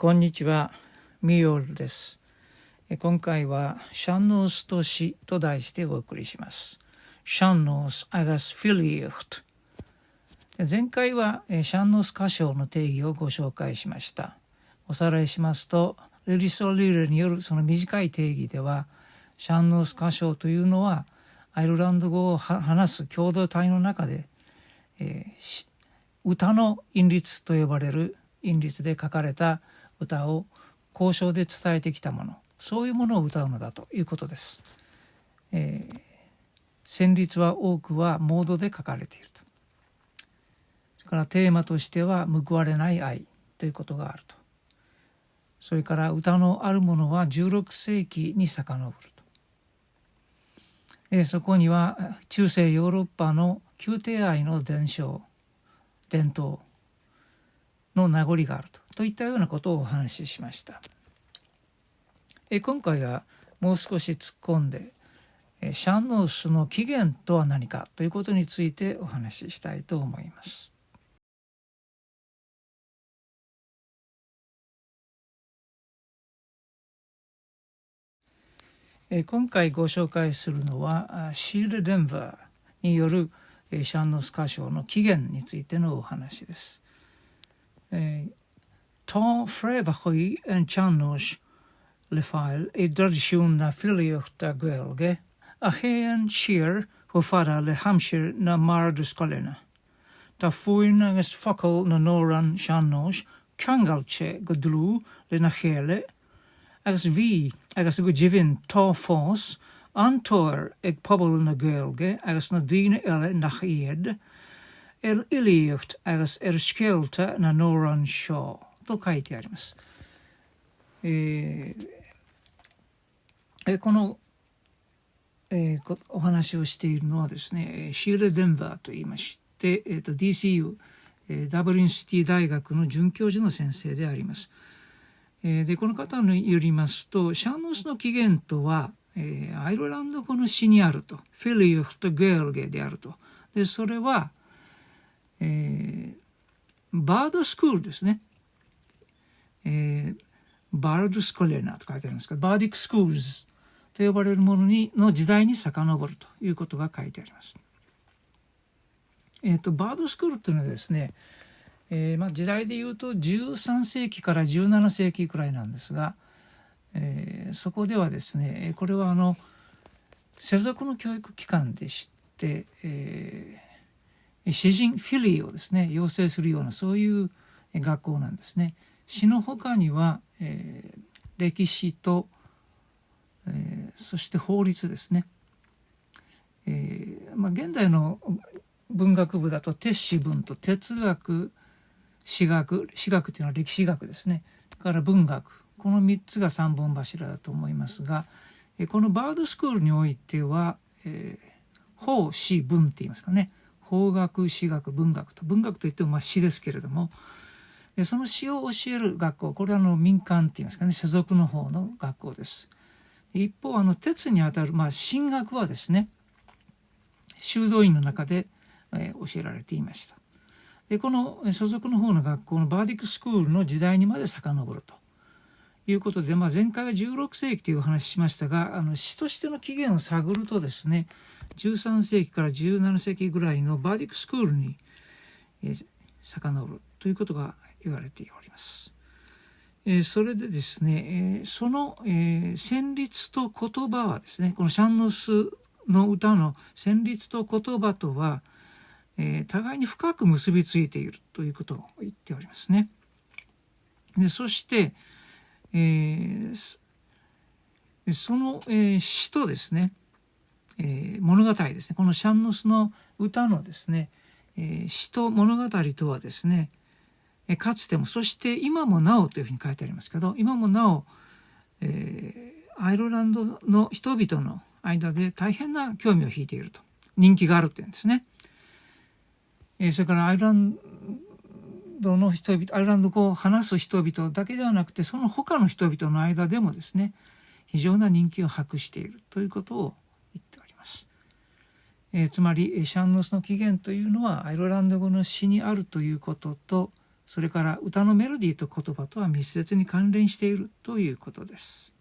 こんにちは、ミオルです。今回はシャンノースと詩と題してお送りします。シャンノースアガスフィリウト。前回はシャンノース歌唱の定義をご紹介しました。おさらいしますと、レリソ・リーレによるその短い定義では、シャンノース歌唱というのはアイルランド語を話す共同体の中で、歌の韻律と呼ばれる韻律で書かれた歌を交渉で伝えてきたもの、そういうものを歌うのだということです。旋律は多くはモードで書かれていると。それからテーマとしては報われない愛ということがあると。それから歌のあるものは16世紀に遡ると。そこには中世ヨーロッパの宮廷愛の伝統の名残があるといったようなことをお話ししました。今回はもう少し突っ込んでシャンノースの起源とは何かということについてお話ししたいと思います。今回ご紹介するのはシール・デンバーによるシャンノース歌唱の起源についてのお話です。Ta frevachi en channos lefail e tradition na filiochta gwelge a hen sheer ho fada le Hampshire na marduskolena. Ta fuin agus focal na noran channos kangalche godlu le na chele agus vi agus go jivin ta fos antor ag pobl na gwelge agus na dine ele nach ied iliocht agus skelta na noran shawと書いてあります。この、お話をしているのはですね、シール・デンバーと言いまして、DCU、ダブリンシティ大学の准教授の先生であります。でこの方によりますと、シャンノースの起源とは、アイルランド語の詩にあると、フィリウフとゲールゲであると。でそれは、バードスクールですね。バルドスコレナと書いてありますが、バーディックスクールズと呼ばれるものの時代に遡るということが書いてあります。バードスクールというのはですね、時代でいうと13世紀から17世紀くらいなんですが、そこではですね、これは世俗の教育機関でして、詩人フィリーをですね養成するようなそういう学校なんですね。詩の他には、歴史と、そして法律ですね。現代の文学部だと哲史文と哲学、史学というのは歴史学ですね。それから文学、この3つが3本柱だと思いますが、このバードスクールにおいては、法史文って言いますかね。法学、史学、文学といっても詩ですけれども、でその詩を教える学校、これは民間って言いますかね、世俗の方の学校です。一方哲にあたる、神学はですね、修道院の中で、教えられていました。でこの所属の方の学校のバーディックスクールの時代にまで遡るということで、前回は16世紀というお話ししましたが、詩としての起源を探るとですね、13世紀から17世紀ぐらいのバーディックスクールに、遡るということが言われております。それでですね、その、旋律と言葉はですね、このシャンノースの歌の旋律と言葉とは、互いに深く結びついているということを言っておりますね。でそして、その、詩とですね、物語ですね、このシャンノースの歌のですね、詩と物語とはですね、かつてもそして今もなおというふうに書いてありますけど、今もなお、アイルランドの人々の間で大変な興味を引いていると、人気があるというんですね。それからアイルランドの人々、アイルランド語を話す人々だけではなくて、その他の人々の間でもですね、非常な人気を博しているということを言っております。つまりシャンノースの起源というのはアイルランド語の詩にあるということとそれから歌のメロディーと言葉とは密接に関連しているということです。